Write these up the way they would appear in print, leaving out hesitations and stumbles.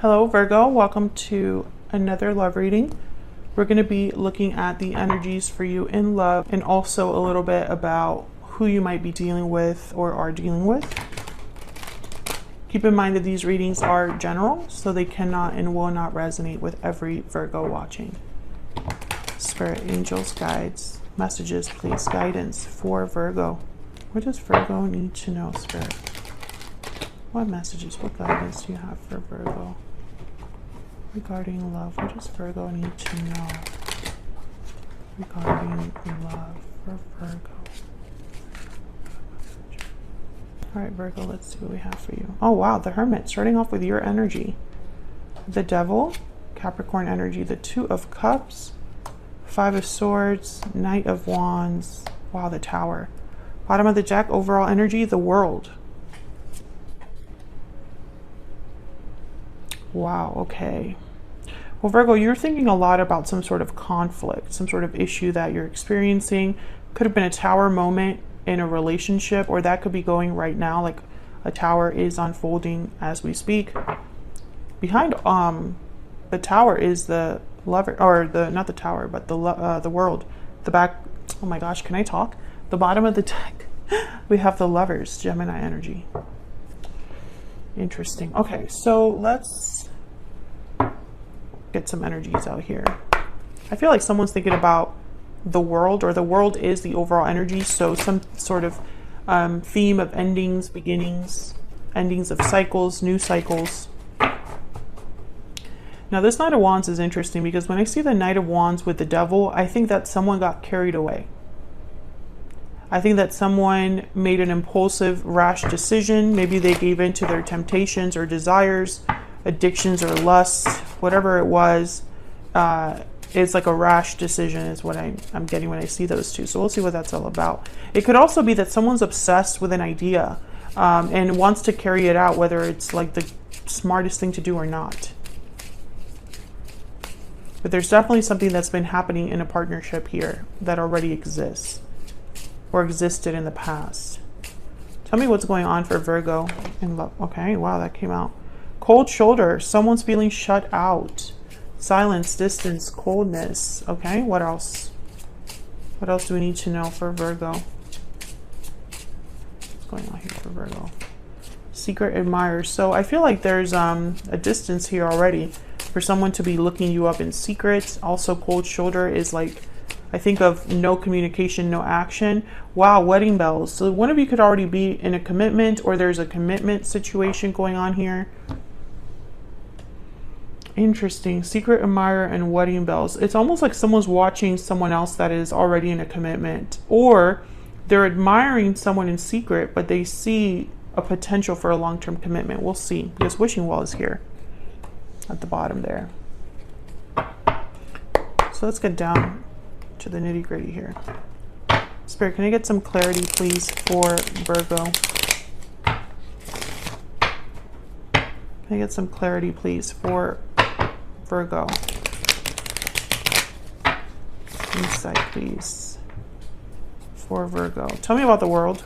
Hello Virgo, welcome to another love reading. We're going to be looking at the energies for you in love and also a little bit about who you might be dealing with or are dealing with. Keep in mind that these readings are general, so they cannot and will not resonate with every Virgo watching. Spirit, angels, guides, messages, please, guidance for Virgo. What does Virgo need to know, Spirit? What messages, what guidance do you have for Virgo? Regarding love, what does Virgo need to know regarding love for Virgo? All right, Virgo, let's see what we have for you. Oh, wow, the Hermit, starting off with your energy. The Devil, Capricorn energy, the Two of Cups, Five of Swords, Knight of Wands. Wow, the Tower. Bottom of the deck, overall energy, the World. Wow, okay. Well, Virgo, you're thinking a lot about some sort of conflict, some sort of issue that you're experiencing. Could have been a tower moment in a relationship, or that could be going right now, like a tower is unfolding as we speak. Behind the tower is the lover, or the not the tower, but the world. The back, oh my gosh, can I talk? The bottom of the deck, we have the Lovers, Gemini energy. Interesting. Okay, so let's get some energies out here. I feel like someone's thinking about the world, or the world is the overall energy, so some sort of theme of endings, beginnings, endings of cycles, new cycles. Now this Knight of Wands is interesting because when I see the Knight of Wands with the Devil, I think that someone got carried away. I think that someone made an impulsive, rash decision. Maybe they gave in to their temptations or desires, addictions or lusts, whatever it was. It's like a rash decision is what I'm getting when I see those two. So we'll see what that's all about. It could also be that someone's obsessed with an idea and wants to carry it out, whether it's like the smartest thing to do or not. But there's definitely something that's been happening in a partnership here that already exists or existed in the past. Tell me what's going on for Virgo in love. Okay, wow, that came out. Cold shoulder, someone's feeling shut out. Silence, distance, coldness. Okay, what else? What else do we need to know for Virgo? What's going on here for Virgo? Secret admirers. So I feel like there's a distance here already for someone to be looking you up in secret. Also, cold shoulder is like, I think of no communication, no action. Wow, wedding bells. So one of you could already be in a commitment, or there's a commitment situation going on here. Interesting. Secret admirer and wedding bells. It's almost like someone's watching someone else that is already in a commitment, or they're admiring someone in secret, but they see a potential for a long-term commitment. We'll see, because wishing well is here at the bottom there. So let's get down to the nitty-gritty here. Spirit, can I get some clarity please for Virgo? Can I get some clarity please for Virgo? Insight please for Virgo. Tell me about the world.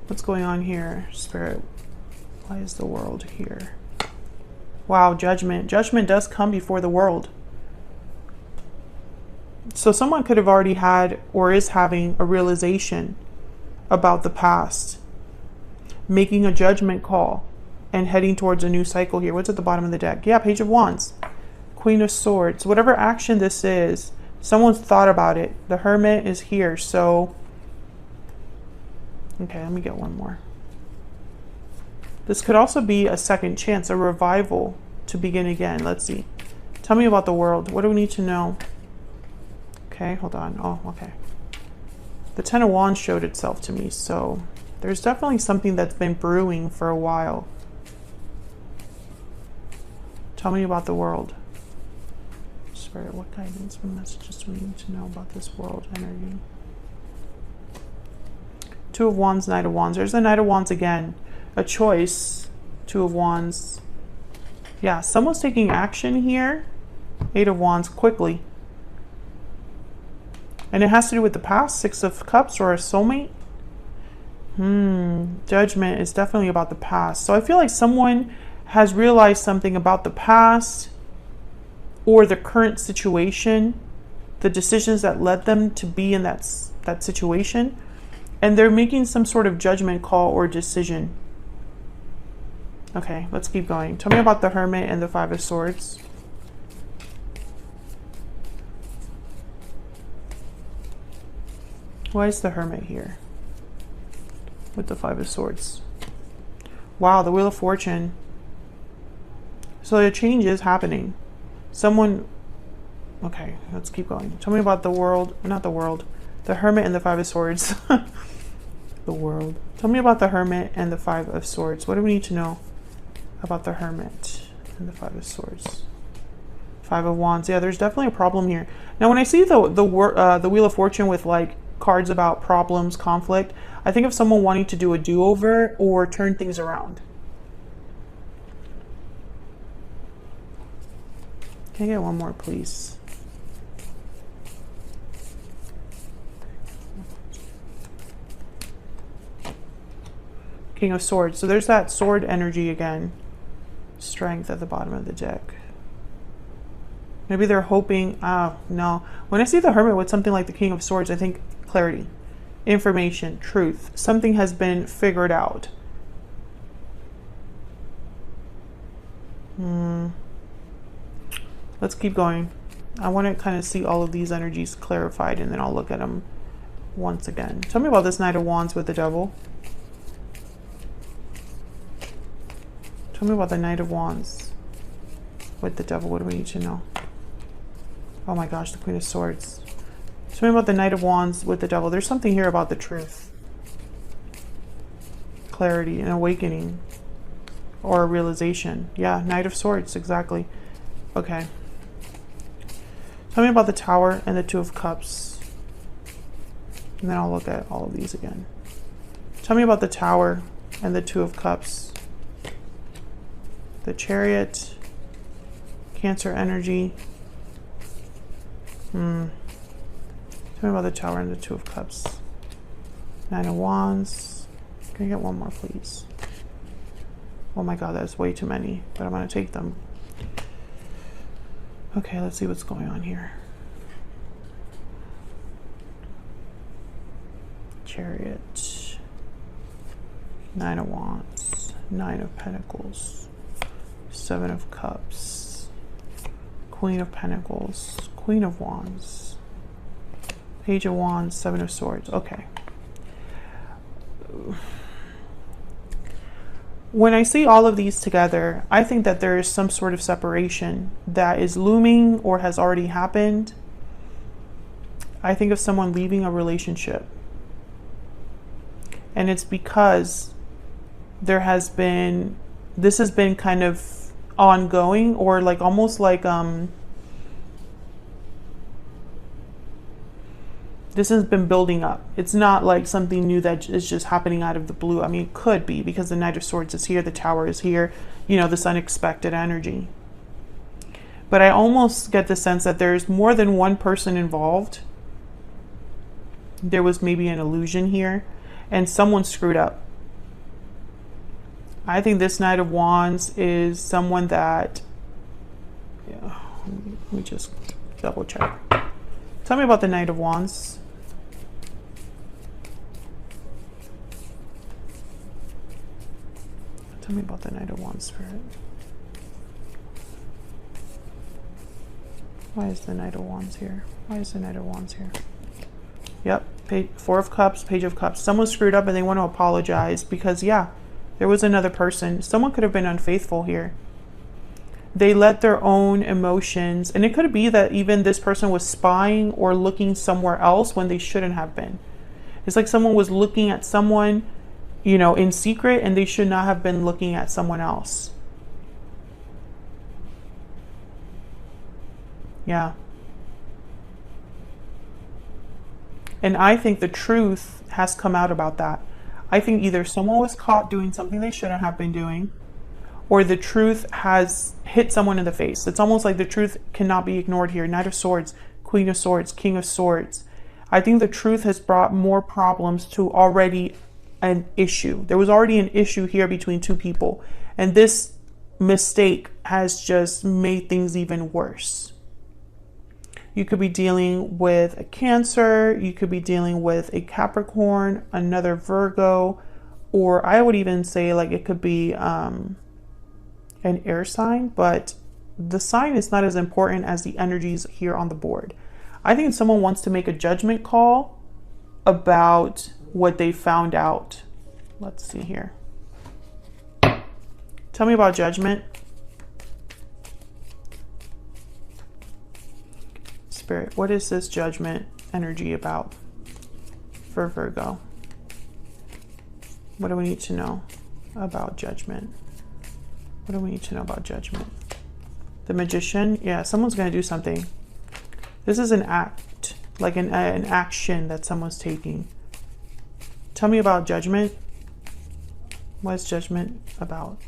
What's going on here, Spirit? Why is the world here? Wow, judgment. Judgment does come before the world. So someone could have already had or is having a realization about the past, making a judgment call and heading towards a new cycle here. What's at the bottom of the deck? Yeah, Page of Wands, Queen of Swords. Whatever action this is, someone's thought about it. The Hermit is here. So, okay, let me get one more. This could also be a second chance, a revival to begin again. Let's see. Tell me about the world. What do we need to know? Okay, hold on. Oh, okay. The Ten of Wands showed itself to me, so there's definitely something that's been brewing for a while. Tell me about the world. Spirit, what guidance, what messages do we need to know about this world energy? Two of Wands, Knight of Wands. There's the Knight of Wands again. A choice. Two of Wands. Yeah, someone's taking action here. Eight of Wands quickly. And it has to do with the past. Six of Cups or a soulmate. Judgment is definitely about the past. So I feel like someone has realized something about the past or the current situation, the decisions that led them to be in that situation, and they're making some sort of judgment call or decision. Okay, let's keep going. Tell me about the Hermit and the Five of Swords. Why is the Hermit here with the Five of Swords? Wow, the Wheel of Fortune. So a change is happening. Someone... Okay, let's keep going. Tell me about the world. Not the world. The Hermit and the Five of Swords. The world. Tell me about the Hermit and the Five of Swords. What do we need to know about the Hermit and the Five of Swords? Five of Wands. Yeah, there's definitely a problem here. Now, when I see the Wheel of Fortune with like cards about problems, conflict, I think of someone wanting to do a do-over or turn things around. Can I get one more, please? King of Swords. So there's that sword energy again. Strength at the bottom of the deck. Maybe they're hoping... no. When I see the Hermit with something like the King of Swords, I think clarity, information, truth. Something has been figured out. Let's keep going. I want to kind of see all of these energies clarified, and then I'll look at them once again. Tell me about this Knight of Wands with the Devil. Tell me about the Knight of Wands with the Devil. What do we need to know? Oh my gosh, the Queen of Swords. Tell me about the Knight of Wands with the Devil. There's something here about the truth. Clarity, an awakening, or a realization. Yeah, Knight of Swords, exactly. Okay. Tell me about the Tower and the Two of Cups. And then I'll look at all of these again. Tell me about the Tower and the Two of Cups. The Chariot. Cancer energy. Tell me about the Tower and the Two of Cups. Nine of Wands. Can I get one more, please? Oh my god, that's way too many, but I'm going to take them. Okay, let's see what's going on here. Chariot. Nine of Wands. Nine of Pentacles. Seven of Cups. Queen of Pentacles. Queen of Wands. Page of Wands. Seven of Swords. Okay. When I see all of these together, I think that there is some sort of separation that is looming or has already happened. I think of someone leaving a relationship. And it's because there has been, this has been kind of ongoing, or like almost like this has been building up. It's not like something new that is just happening out of the blue. I mean, it could be because the Knight of Swords is here, the Tower is here, you know, this unexpected energy. But I almost get the sense that there's more than one person involved. There was maybe an illusion here, and someone screwed up. I think this Knight of Wands is someone that, yeah, let me just double check. Tell me about the Knight of Wands. Tell me about the Knight of Wands, Spirit. Why is the Knight of Wands here? Why is the Knight of Wands here? Yep, Four of Cups, Page of Cups. Someone screwed up and they want to apologize because, yeah, there was another person. Someone could have been unfaithful here. They let their own emotions, and it could be that even this person was spying or looking somewhere else when they shouldn't have been. It's like someone was looking at someone, you know, in secret, and they should not have been looking at someone else. Yeah. And I think the truth has come out about that. I think either someone was caught doing something they shouldn't have been doing, or the truth has hit someone in the face. It's almost like the truth cannot be ignored here. Knight of Swords, Queen of Swords, King of Swords. I think the truth has brought more problems to already an issue. There was already an issue here between two people. And this mistake has just made things even worse. You could be dealing with a Cancer. You could be dealing with a Capricorn, another Virgo, or I would even say like it could be an air sign, but the sign is not as important as the energies here on the board. I think someone wants to make a judgment call about what they found out. Let's see here. Tell me about judgment. Spirit, what is this judgment energy about for Virgo? What do we need to know about judgment? What do we need to know about judgment? The Magician, yeah, someone's going to do something. This is an act, like an action that someone's taking. Tell me about judgment. What is judgment about?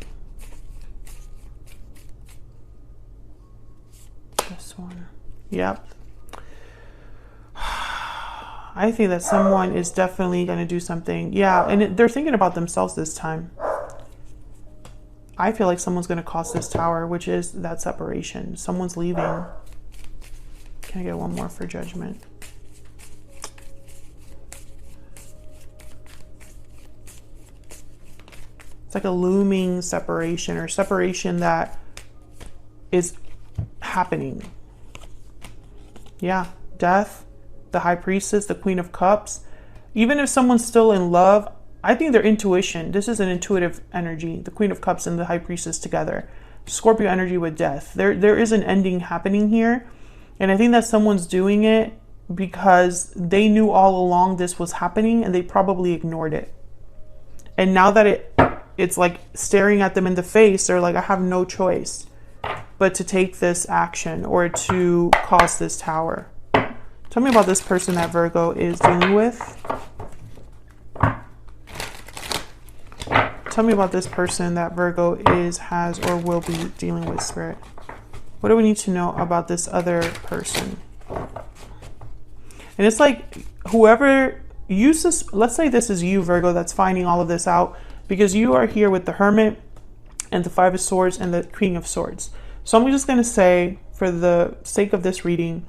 This one. Yep. I think that someone is definitely going to do something. Yeah, and they're thinking about themselves this time. I feel like someone's going to cross this tower, which is that separation. Someone's leaving. Can I get one more for judgment? It's like a looming separation, or separation that is happening. Yeah, death, the High Priestess, the Queen of Cups. Even if someone's still in love, I think their intuition, this is an intuitive energy, the Queen of Cups and the High Priestess together. Scorpio energy with death. There is an ending happening here. And I think that someone's doing it because they knew all along this was happening and they probably ignored it. And now that it's like staring at them in the face, they're like, I have no choice but to take this action or to cause this tower. Tell me about this person that Virgo is dealing with. Tell me about this person that Virgo is, has, or will be dealing with, Spirit. What do we need to know about this other person? And it's like whoever you, let's say this is you, Virgo, that's finding all of this out, because you are here with the Hermit and the Five of Swords and the Queen of Swords. So I'm just going to say, for the sake of this reading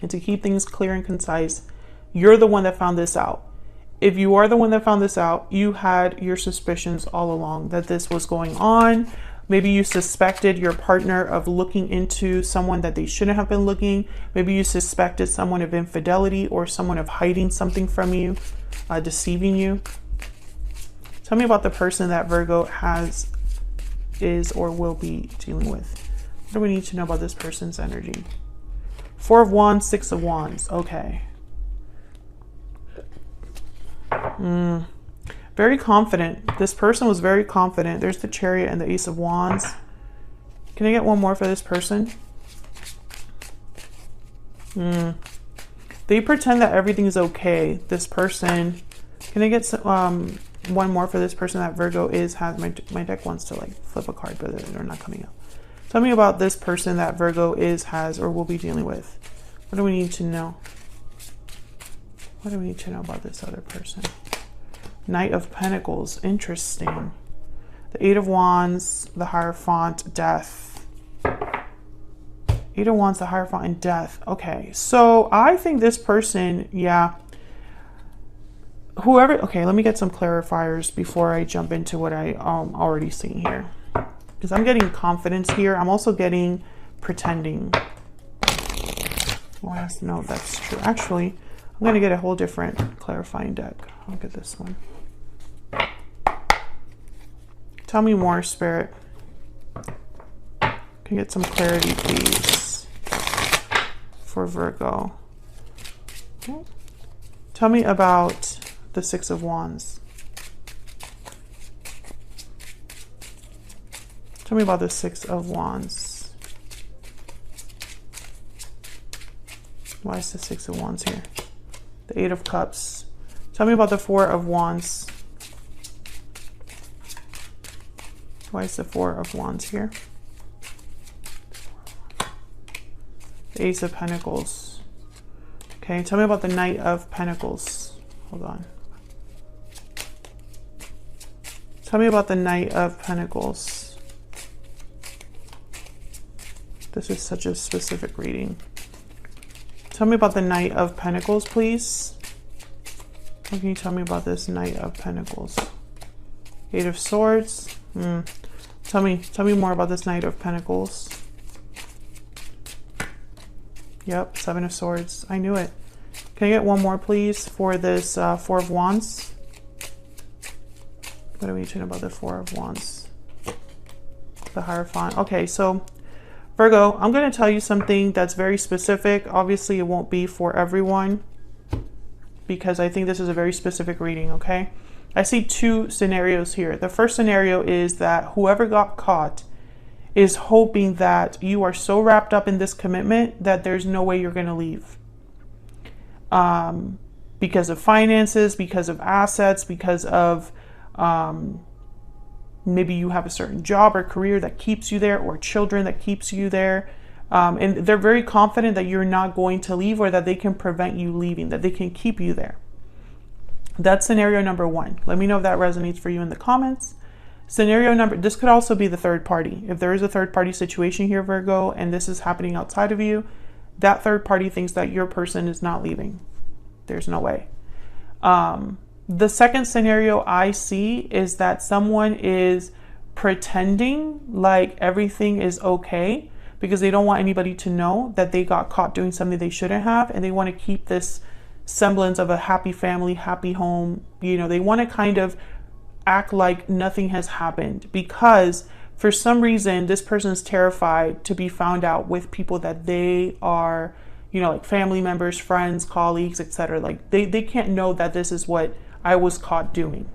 and to keep things clear and concise, you're the one that found this out. If you are the one that found this out, you had your suspicions all along that this was going on. Maybe you suspected your partner of looking into someone that they shouldn't have been looking. Maybe you suspected someone of infidelity or someone of hiding something from you, deceiving you. Tell me about the person that Virgo has, is, or will be dealing with. What do we need to know about this person's energy? Four of Wands, Six of Wands. Okay. Very confident. This person was very confident. There's the Chariot and the Ace of Wands. Can I get one more for this person? They pretend that everything's okay. This person. Can I get one more for this person that Virgo is, has? My deck wants to like flip a card, but they're not coming up. Tell me about this person that Virgo is, has, or will be dealing with. What do we need to know? What do we need to know about this other person? Knight of Pentacles. Interesting. The Eight of Wands, the Hierophant, Death. Eight of Wands, the Hierophant, and Death. Okay, so I think this person, yeah. Whoever, okay, let me get some clarifiers before I jump into what I already seen here. Because I'm getting confidence here. I'm also getting pretending. Well, no, that's true. Actually, I'm going to get a whole different clarifying deck. I'll get this one. Tell me more, Spirit. Can you get some clarity, please, for Virgo? Tell me about the Six of Wands. Tell me about the Six of Wands. Why is the Six of Wands here? The Eight of Cups. Tell me about the Four of Wands. Why is the Four of Wands here? The Ace of Pentacles. Okay, tell me about the Knight of Pentacles. Hold on. Tell me about the Knight of Pentacles. This is such a specific reading. Tell me about the Knight of Pentacles, please. What can you tell me about this Knight of Pentacles? Eight of Swords. Tell me more about this Knight of Pentacles. Yep, Seven of Swords. I knew it. Can I get one more, please, for this Four of Wands? What are we talking about the Four of Wands? The Hierophant. Okay, so Virgo, I'm going to tell you something that's very specific. Obviously, it won't be for everyone because I think this is a very specific reading, okay? I see two scenarios here. The first scenario is that whoever got caught is hoping that you are so wrapped up in this commitment that there's no way you're going to leave. Because of finances, because of assets, because of maybe you have a certain job or career that keeps you there, or children that keeps you there. And they're very confident that you're not going to leave, or that they can prevent you leaving, that they can keep you there. That's scenario number one. Let me know if that resonates for you in the comments. This could also be the third party. If there is a third party situation here, Virgo, and this is happening outside of you, that third party thinks that your person is not leaving. There's no way. The second scenario I see is that someone is pretending like everything is okay because they don't want anybody to know that they got caught doing something they shouldn't have, and they want to keep this semblance of a happy family, happy home. You know, they want to kind of act like nothing has happened because for some reason this person is terrified to be found out with people that they are, you know, like family members, friends, colleagues, etc. Like they can't know that this is what I was caught doing.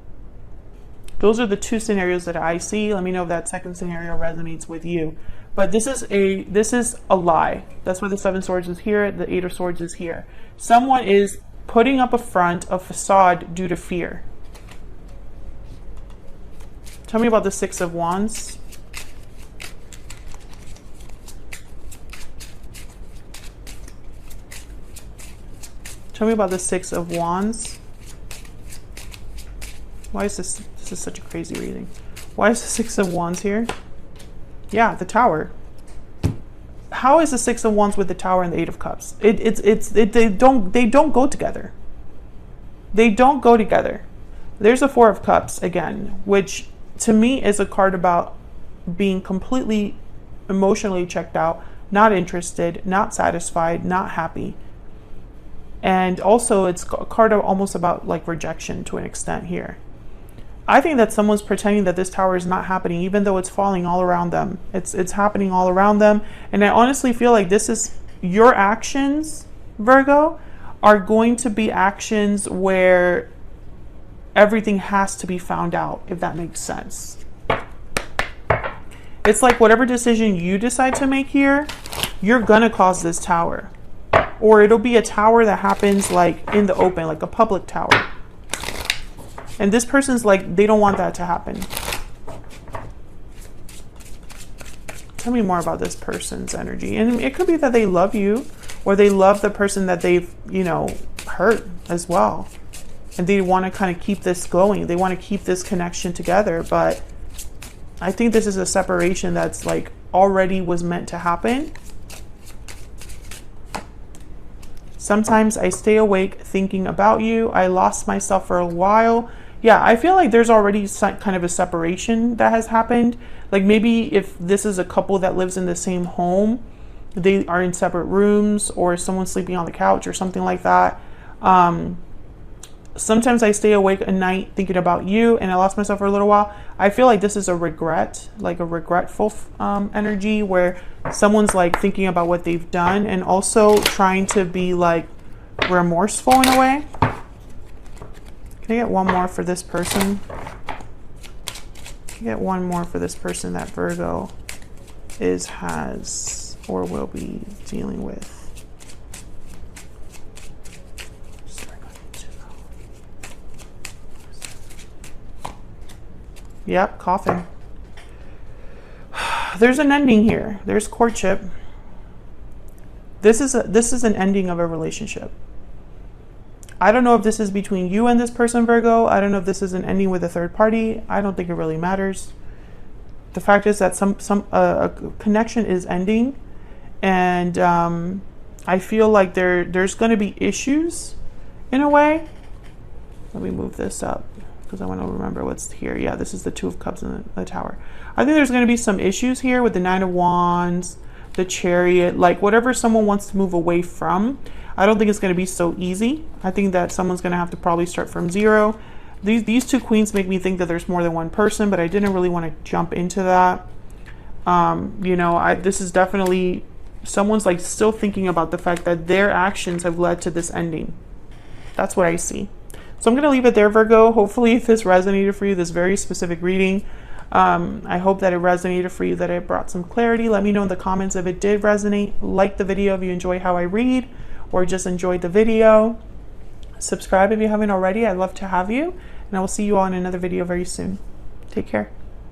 Those are the two scenarios that I see. Let me know if that second scenario resonates with you. But this is a lie. That's why the Seven of Swords is here, the Eight of Swords is here. Someone is putting up a front, a facade due to fear. Tell me about the Six of Wands. Tell me about the Six of Wands. Why is this is such a crazy reading. Why is the Six of Wands here? Yeah, the Tower. How is the Six of Wands with the Tower and the Eight of Cups? They don't go together. They don't go together. There's a Four of Cups again, which to me is a card about being completely emotionally checked out, not interested, not satisfied, not happy. And also it's a card almost about like rejection to an extent here. I think that someone's pretending that this tower is not happening, even though it's falling all around them. It's happening all around them. And I honestly feel like this is your actions, Virgo, are going to be actions where everything has to be found out, if that makes sense. It's like whatever decision you decide to make here, you're gonna cause this tower. Or it'll be a tower that happens like in the open, like a public tower. And this person's like, they don't want that to happen. Tell me more about this person's energy. And it could be that they love you, or they love the person that they've, you know, hurt as well. And they want to kind of keep this going. They want to keep this connection together. But I think this is a separation that's like already was meant to happen. Sometimes I stay awake thinking about you. I lost myself for a while. Yeah, I feel like there's already kind of a separation that has happened. Like maybe if this is a couple that lives in the same home, they are in separate rooms, or someone's sleeping on the couch or something like that. Sometimes I stay awake at night thinking about you, and I lost myself for a little while. I feel like this is a regret, like a regretful energy where someone's like thinking about what they've done and also trying to be like remorseful in a way. Can I get one more for this person? Can I get one more for this person that Virgo has or will be dealing with? Yep, coffin. There's an ending here. There's courtship. This is an ending of a relationship. I don't know if this is between you and this person, Virgo. I don't know if this is an ending with a third party. I don't think it really matters. The fact is that a connection is ending, and I feel like there's going to be issues in a way. Let me move this up because I want to remember what's here. Yeah, this is the Two of Cups in the Tower. I think there's going to be some issues here with the Nine of Wands, the Chariot, like whatever someone wants to move away from. I don't think it's going to be so easy. I think that someone's going to have to probably start from zero. These two queens make me think that there's more than one person, but I didn't really want to jump into that. You know, this is definitely someone's like still thinking about the fact that their actions have led to this ending. That's what I see. So I'm going to leave it there, Virgo. Hopefully this resonated for you, this very specific reading. I hope that it resonated for you, that it brought some clarity. Let me know in the comments if it did resonate. Like the video if you enjoy how I read or just enjoyed the video. Subscribe if you haven't already. I'd love to have you. And I will see you all in another video very soon. Take care.